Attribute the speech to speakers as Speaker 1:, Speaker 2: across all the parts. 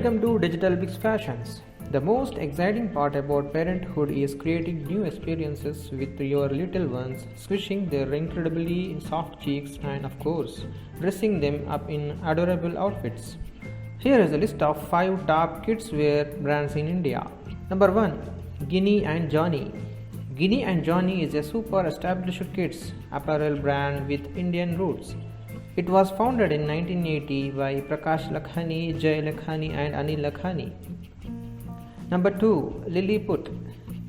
Speaker 1: Welcome to DigitalBix Fashions. The most exciting part about parenthood is creating new experiences with your little ones, squishing their incredibly soft cheeks and of course, dressing them up in adorable outfits. Here is a list of 5 top kids wear brands in India. Number 1. Ginny and Johnny. Ginny and Johnny is a super established kids apparel brand with Indian roots. It was founded in 1980 by Prakash Lakhani, Jay Lakhani and Anil Lakhani. Number 2. Lilliput.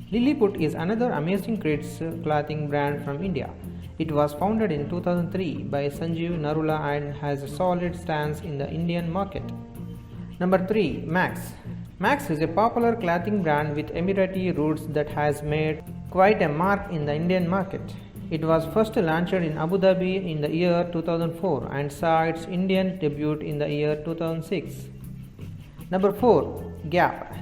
Speaker 1: Lilliput is another amazing kids clothing brand from India. It was founded in 2003 by Sanjeev Narula and has a solid stance in the Indian market. Number 3. Max. Max is a popular clothing brand with Emirati roots that has made quite a mark in the Indian market. It was first launched in Abu Dhabi in the year 2004 and saw its Indian debut in the year 2006. Number 4. Gap.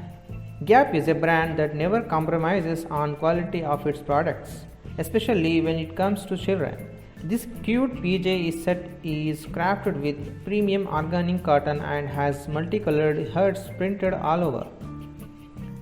Speaker 1: Gap is a brand that never compromises on quality of its products, especially when it comes to children. This cute PJ set is crafted with premium organic cotton and has multicolored hearts printed all over.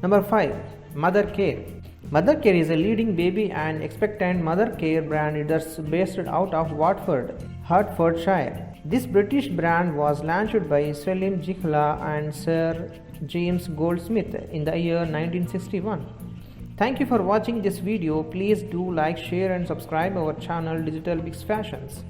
Speaker 1: Number 5. Mother Care. Mother Care is a leading baby and expectant mother care brand that's based out of Watford, Hertfordshire. This British brand was launched by Selim Jikhla and Sir James Goldsmith in the year 1961. Thank you for watching this video. Please do like, share and subscribe our channel DigitalBix Fashions.